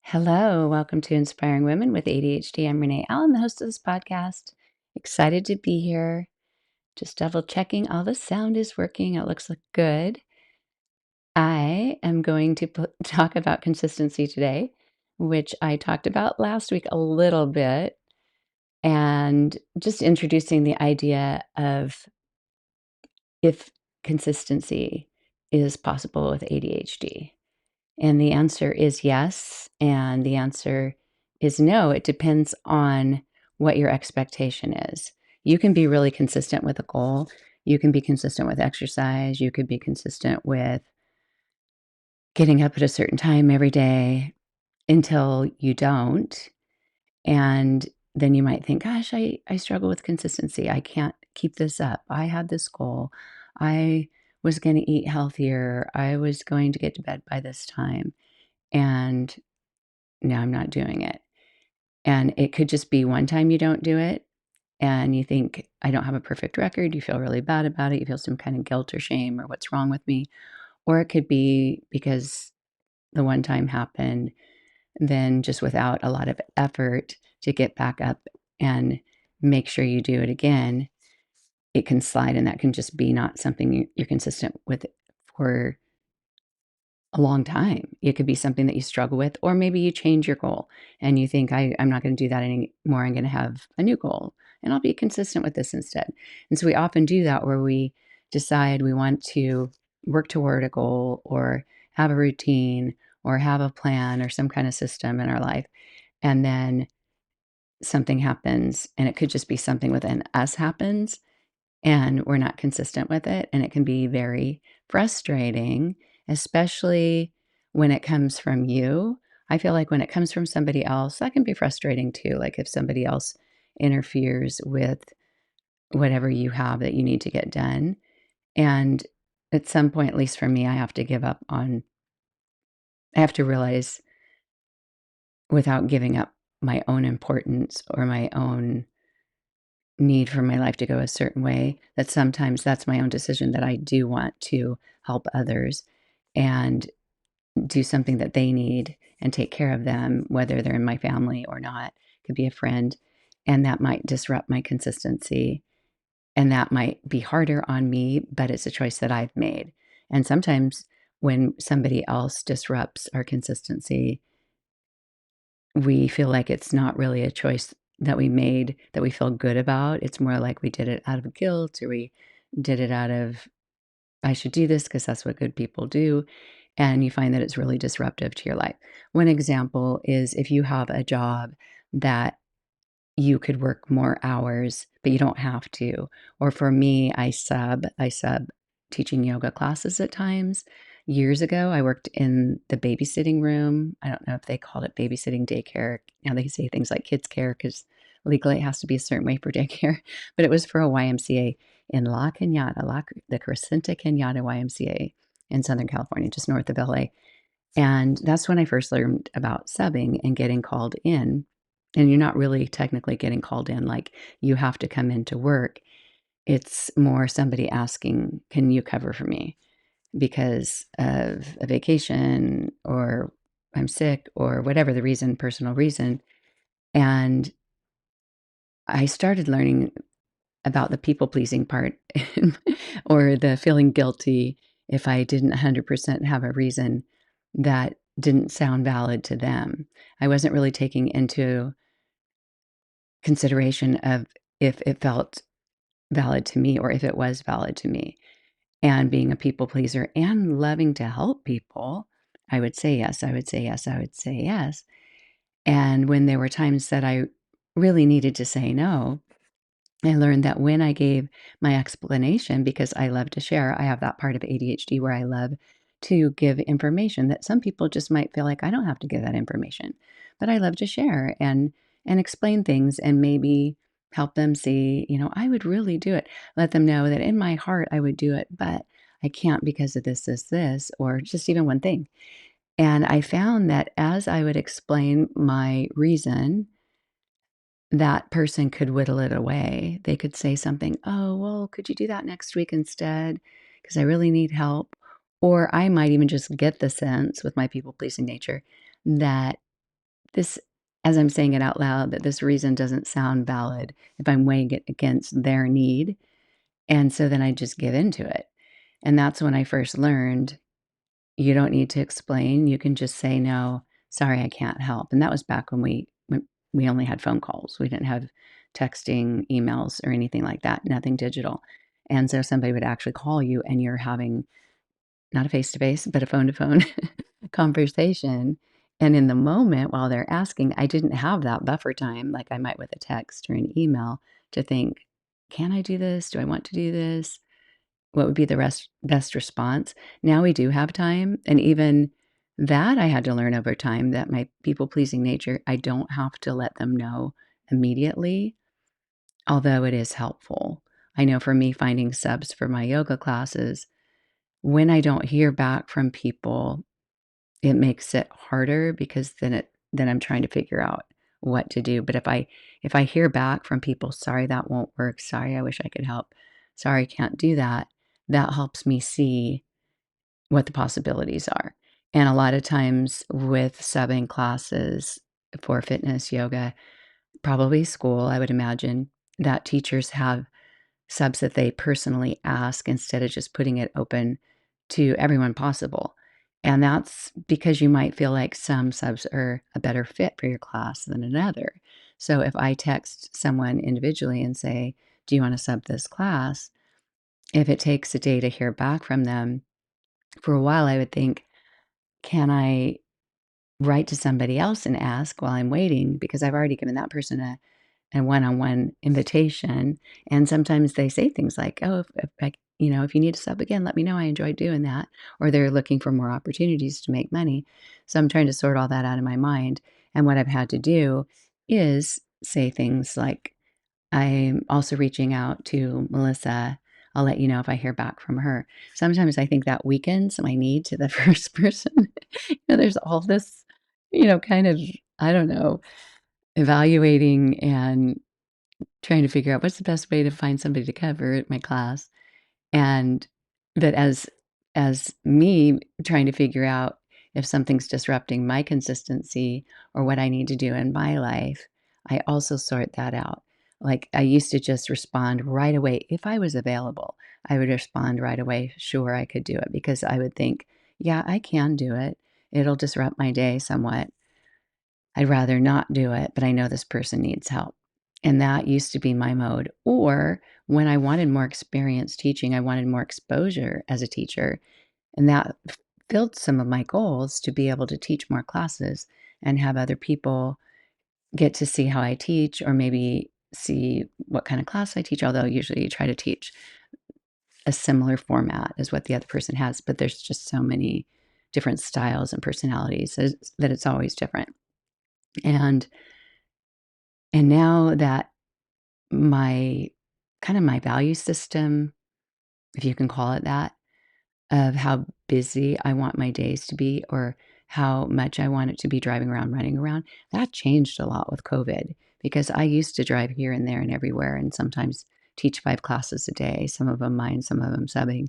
Hello, welcome to Inspiring Women with ADHD. I'm Renee Allen, the host of this podcast. Excited to be here. Just double checking all the sound is working. It looks like good. I am going to talk about consistency today, which I talked about last week a little bit, and just introducing the idea of if consistency is possible with ADHD. And the answer is yes, and the answer is no. It depends on what your expectation is. You can be really consistent with a goal. You can be consistent with exercise. You could be consistent with getting up at a certain time every day until you don't. And then you might think, gosh, I struggle with consistency. I can't keep this up. I had this goal. I was going to eat healthier. I was going to get to bed by this time. And now I'm not doing it. And it could just be one time you don't do it and you think, I don't have a perfect record. You feel really bad about it. You feel some kind of guilt or shame or what's wrong with me. Or it could be because the one time happened, then just without a lot of effort to get back up and make sure you do it again, it can slide. And that can just be not something you're consistent with for a long time. It could be something that you struggle with, or maybe you change your goal and you think, I'm not going to do that anymore. I'm going to have a new goal and I'll be consistent with this instead. And so we often do that where we decide we want to work toward a goal or have a routine or have a plan or some kind of system in our life. And then something happens, and it could just be something within us happens and we're not consistent with it. And it can be very frustrating, especially when it comes from you. I feel like when it comes from somebody else, that can be frustrating too. Like if somebody else interferes with whatever you have that you need to get done. And at some point, at least for me, I have to give up on, I have to realize without giving up my own importance or my own need for my life to go a certain way, that sometimes that's my own decision that I do want to help others and do something that they need and take care of them, whether they're in my family or not. Could be a friend, and that might disrupt my consistency, and that might be harder on me, but it's a choice that I've made. And sometimes when somebody else disrupts our consistency, we feel like it's not really a choice that we made that we feel good about. It's more like we did it out of guilt or we did it out of, I should do this because that's what good people do. And you find that it's really disruptive to your life. One example is if you have a job that you could work more hours, but you don't have to. Or for me, I sub teaching yoga classes at times. Years ago, I worked in the babysitting room. I don't know if they called it babysitting daycare. Now they say things like kids care because legally it has to be a certain way for daycare. But it was for a YMCA in La Cañada, the Crescenta Cañada YMCA in Southern California, just north of LA. And that's when I first learned about subbing and getting called in. And you're not really technically getting called in, like you have to come into work. It's more somebody asking, can you cover for me because of a vacation or I'm sick or whatever the reason, personal reason. And I started learning about the people pleasing part or the feeling guilty if I didn't 100% have a reason that didn't sound valid to them. I wasn't really taking into consideration of if it felt valid to me or if it was valid to me. And being a people pleaser and loving to help people, I would say yes, I would say yes, I would say yes. And when there were times that I really needed to say no, I learned that when I gave my explanation, because I love to share, I have that part of ADHD where I love to give information that some people just might feel like I don't have to give that information, but I love to share and explain things and maybe help them see, I would really do it. Let them know that in my heart I would do it, but I can't because of this, or just even one thing. And I found that as I would explain my reason, that person could whittle it away. They could say something, "Oh, well, could you do that next week instead? Because I really need help." Or I might even just get the sense with my people pleasing nature that this, as I'm saying it out loud, that this reason doesn't sound valid if I'm weighing it against their need. And so then I just give into it. And that's when I first learned you don't need to explain. You can just say, no, sorry, I can't help. And that was back when we only had phone calls. We didn't have texting, emails, or anything like that, nothing digital. And so somebody would actually call you and you're having not a face to face, but a phone to phone conversation. And in the moment while they're asking, I didn't have that buffer time like I might with a text or an email to think, can I do this? Do I want to do this? What would be the best response? Now we do have time, and even that I had to learn over time that my people-pleasing nature, I don't have to let them know immediately, although it is helpful. I know for me, finding subs for my yoga classes, when I don't hear back from people, it makes it harder because then I'm trying to figure out what to do. But if I hear back from people, "Sorry, that won't work. Sorry, I wish I could help. Sorry, I can't do that," that helps me see what the possibilities are. And a lot of times with subbing classes for fitness, yoga, probably school, I would imagine that teachers have subs that they personally ask instead of just putting it open to everyone possible. And that's because you might feel like some subs are a better fit for your class than another. So if I text someone individually and say, "Do you want to sub this class?" If it takes a day to hear back from them, for a while I would think, can I write to somebody else and ask while I'm waiting? Because I've already given that person a one-on-one invitation. And sometimes they say things like, "Oh, if you need a sub again, let me know. I enjoyed doing that." Or they're looking for more opportunities to make money. So I'm trying to sort all that out in my mind. And what I've had to do is say things like, I'm also reaching out to Melissa. I'll let you know if I hear back from her. Sometimes I think that weakens my need to the first person. There's all this, kind of, I don't know, evaluating and trying to figure out what's the best way to find somebody to cover my class. And that as me trying to figure out if something's disrupting my consistency or what I need to do in my life, I also sort that out. Like I used to just respond right away. If I was available, I would respond right away. Sure, I could do it because I would think, yeah, I can do it. It'll disrupt my day somewhat. I'd rather not do it, but I know this person needs help. And that used to be my mode. Or when I wanted more experience teaching, I wanted more exposure as a teacher. And that filled some of my goals to be able to teach more classes and have other people get to see how I teach or maybe see what kind of class I teach. Although usually you try to teach a similar format as what the other person has, but there's just so many different styles and personalities that it's always different. And And now that my my value system, if you can call it that, of how busy I want my days to be or how much I want it to be driving around, running around, that changed a lot with COVID because I used to drive here and there and everywhere and sometimes teach 5 classes a day, some of them mine, some of them subbing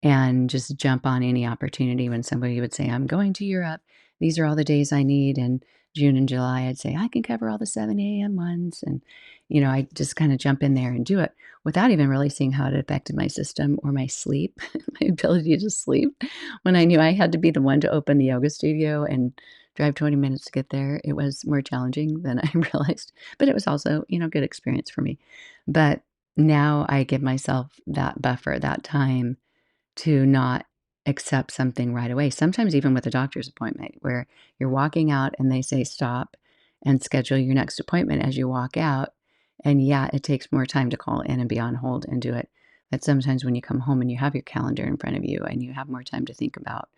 and just jump on any opportunity when somebody would say, I'm going to Europe. These are all the days I need. And June and July, I'd say, I can cover all the 7 a.m. ones. And, I just kind of jump in there and do it without even really seeing how it affected my system or my sleep, my ability to sleep. When I knew I had to be the one to open the yoga studio and drive 20 minutes to get there, it was more challenging than I realized. But it was also, good experience for me. But now I give myself that buffer, that time to not accept something right away. Sometimes even with a doctor's appointment where you're walking out and they say stop and schedule your next appointment as you walk out. And yeah, it takes more time to call in and be on hold and do it. But sometimes when you come home and you have your calendar in front of you and you have more time to think about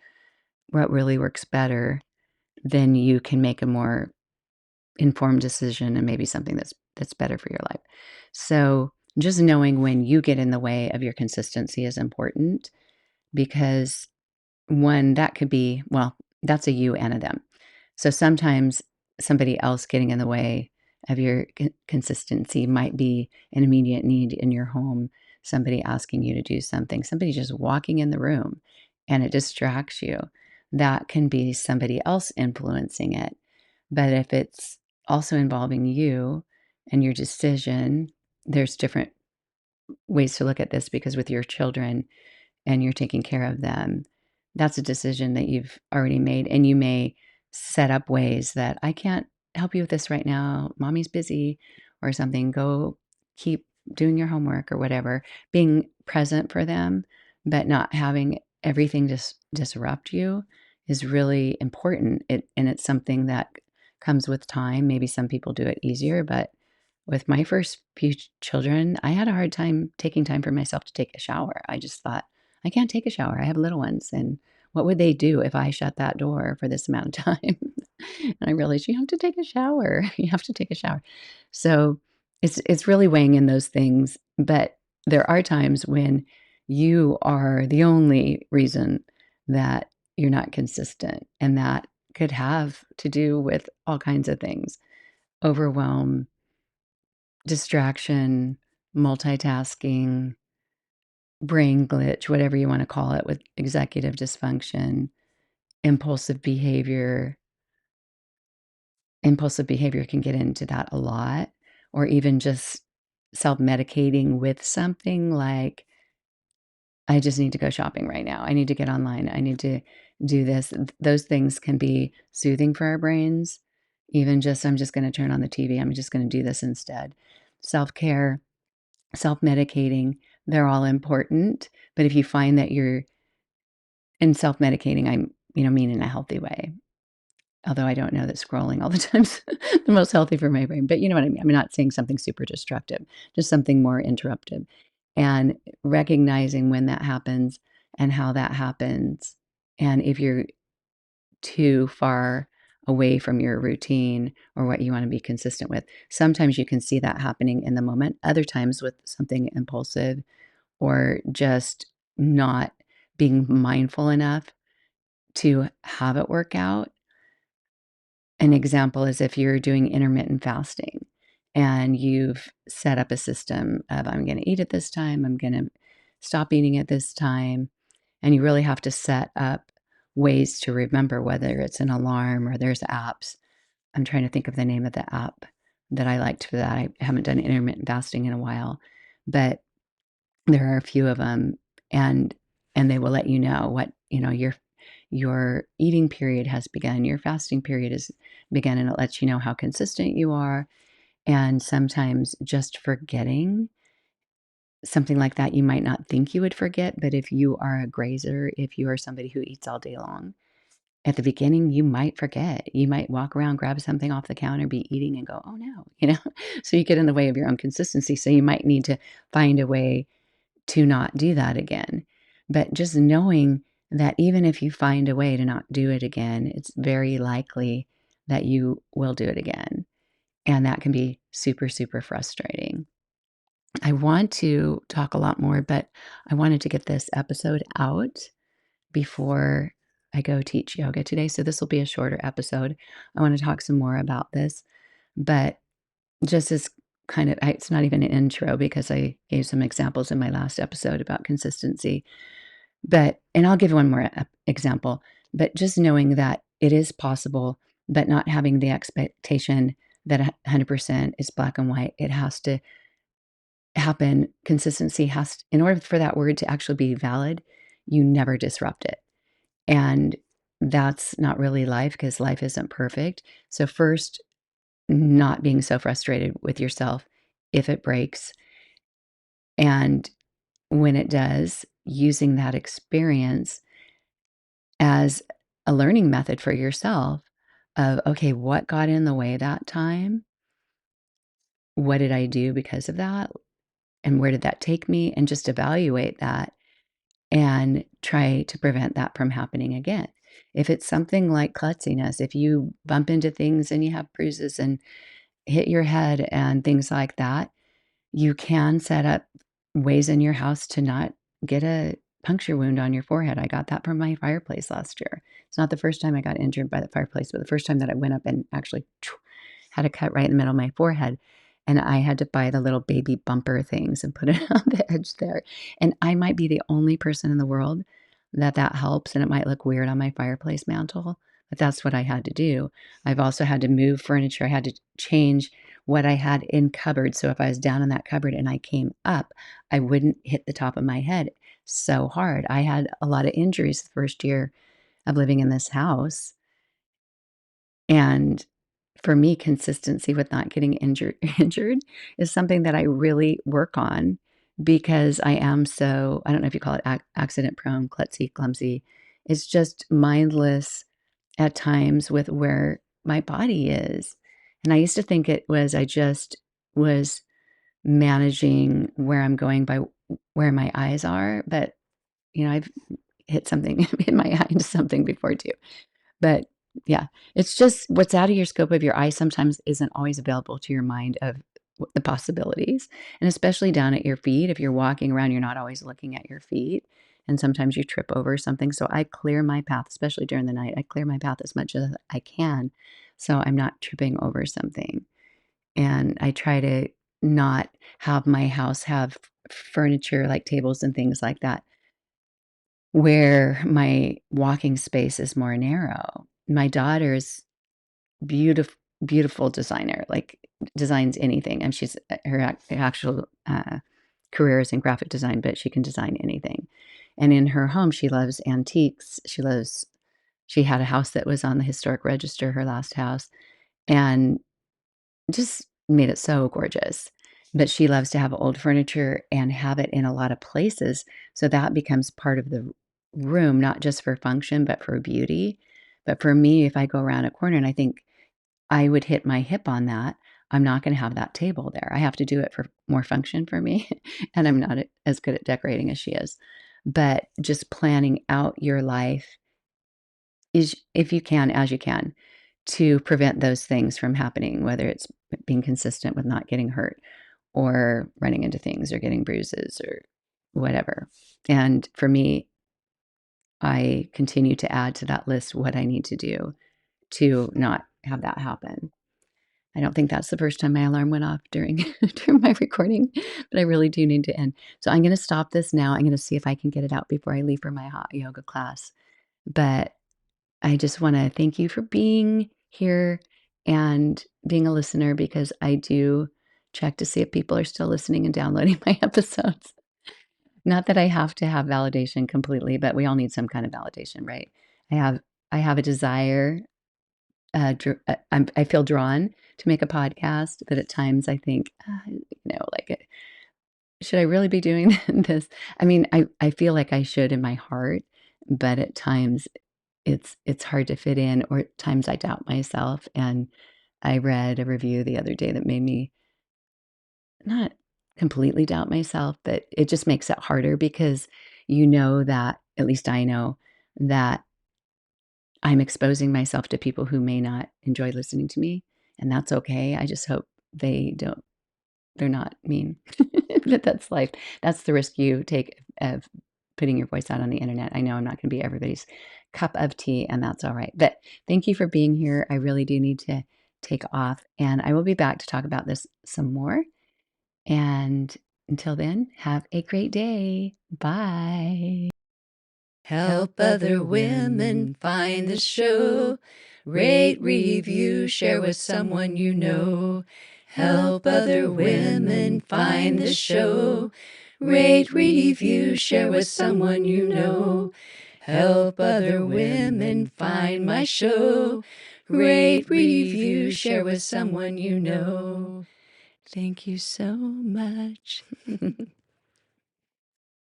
what really works better, then you can make a more informed decision and maybe something that's better for your life. So just knowing when you get in the way of your consistency is important because one, that could be, well, that's a you and a them. So sometimes somebody else getting in the way of your consistency might be an immediate need in your home, somebody asking you to do something, somebody just walking in the room and it distracts you. That can be somebody else influencing it. But if it's also involving you and your decision, there's different ways to look at this because with your children and you're taking care of them, that's a decision that you've already made. And you may set up ways that I can't help you with this right now. Mommy's busy or something. Go keep doing your homework or whatever. Being present for them, but not having everything just disrupt you is really important. And it's something that comes with time. Maybe some people do it easier, but with my first few children, I had a hard time taking time for myself to take a shower. I just thought, I can't take a shower. I have little ones. And what would they do if I shut that door for this amount of time? And I realized you have to take a shower. You have to take a shower. So it's really weighing in those things. But there are times when you are the only reason that you're not consistent. And that could have to do with all kinds of things: overwhelm, distraction, multitasking, brain glitch, whatever you wanna call it, with executive dysfunction, impulsive behavior. Impulsive behavior can get into that a lot, or even just self-medicating with something like, "I just need to go shopping right now. I need to get online. I need to do this." Those things can be soothing for our brains. Even just, "I'm just gonna turn on the TV. I'm just gonna do this instead." Self-care, self-medicating, they're all important, but if you find that you're in self-medicating, I'm, mean in a healthy way. Although I don't know that scrolling all the time's the most healthy for my brain, but you know what I mean. I'm not saying something super destructive, just something more interruptive. And recognizing when that happens and how that happens, and if you're too far away from your routine or what you wanna be consistent with. Sometimes you can see that happening in the moment, other times with something impulsive or just not being mindful enough to have it work out. An example is if you're doing intermittent fasting and you've set up a system of, "I'm gonna eat at this time, I'm gonna stop eating at this time," and you really have to set up ways to remember, whether it's an alarm or there's apps. I'm trying to think of the name of the app that I liked for that. I haven't done intermittent fasting in a while, but there are a few of them, and they will let you know what, your eating period has begun, your fasting period has begun, and it lets you know how consistent you are. And sometimes just forgetting something like that, you might not think you would forget, but if you are a grazer, if you are somebody who eats all day long, at the beginning, you might forget. You might walk around, grab something off the counter, be eating, and go, "Oh, no," So you get in the way of your own consistency, so you might need to find a way to not do that again. But just knowing that even if you find a way to not do it again, it's very likely that you will do it again. And that can be super, super frustrating. I want to talk a lot more, but I wanted to get this episode out before I go teach yoga today. So this will be a shorter episode. I want to talk some more about this, but just as it's not even an intro because I gave some examples in my last episode about consistency. And I'll give one more example, but just knowing that it is possible, but not having the expectation that 100% is black and white. It has to happen. Consistency has, in order for that word to actually be valid, you never disrupt it. And that's not really life because life isn't perfect. So, first, not being so frustrated with yourself if it breaks. And when it does, using that experience as a learning method for yourself of, okay, what got in the way that time? What did I do because of that? And where did that take me? And just evaluate that and try to prevent that from happening again. If it's something like klutziness, if you bump into things and you have bruises and hit your head and things like that, you can set up ways in your house to not get a puncture wound on your forehead. I got that from my fireplace last year. It's not the first time I got injured by the fireplace, but the first time that I went up and actually had a cut right in the middle of my forehead. And I had to buy the little baby bumper things and put it on the edge there. And I might be the only person in the world that helps, and it might look weird on my fireplace mantle, but that's what I had to do. I've also had to move furniture. I had to change what I had in cupboards. So if I was down in that cupboard and I came up, I wouldn't hit the top of my head so hard. I had a lot of injuries the first year of living in this house. And for me, consistency with not getting injured is something that I really work on because I am so, I don't know if you call it accident prone, klutzy, clumsy. It's just mindless at times with where my body is. And I used to think it was I just was managing where I'm going by where my eyes are, but I've hit something, hit my eye into something before too. But yeah, it's just what's out of your scope of your eye sometimes isn't always available to your mind of the possibilities. And especially down at your feet, if you're walking around, you're not always looking at your feet. And sometimes you trip over something. So I clear my path, especially during the night. I clear my path as much as I can so I'm not tripping over something. And I try to not have my house have furniture like tables and things like that where my walking space is more narrow. My daughter's beautiful, beautiful designer, like designs anything. And she's her actual career is in graphic design, but she can design anything. And in her home, she loves antiques. She had a house that was on the historic register, her last house, and just made it so gorgeous. But she loves to have old furniture and have it in a lot of places. So that becomes part of the room, not just for function, but for beauty. But for me, if I go around a corner and I think I would hit my hip on that, I'm not going to have that table there. I have to do it for more function for me. And I'm not as good at decorating as she is. But just planning out your life is, if you can, as you can, to prevent those things from happening, whether it's being consistent with not getting hurt or running into things or getting bruises or whatever. And for me, I continue to add to that list what I need to do to not have that happen. I don't think that's the first time my alarm went off during during my recording, but I really do need to end. So I'm gonna stop this now. I'm gonna see if I can get it out before I leave for my hot yoga class. But I just wanna thank you for being here and being a listener because I do check to see if people are still listening and downloading my episodes. Not that I have to have validation completely, but we all need some kind of validation, right? I have I have a desire, I feel drawn to make a podcast, but at times I think, like, should I really be doing this? I mean, I feel like I should in my heart, but at times it's hard to fit in, or at times I doubt myself. And I read a review the other day that made me not completely doubt myself, but it just makes it harder because that, at least I know, that I'm exposing myself to people who may not enjoy listening to me, and that's okay. I just hope they're not mean. But that's life. That's the risk you take of putting your voice out on the internet. I know I'm not gonna be everybody's cup of tea, and that's all right. But thank you for being here. I really do need to take off, and I will be back to talk about this some more. And until then, have a great day. Bye. Help other women find the show. Rate, review, share with someone you know. Help other women find the show. Rate, review, share with someone you know. Help other women find my show. Rate, review, share with someone you know. Thank you so much.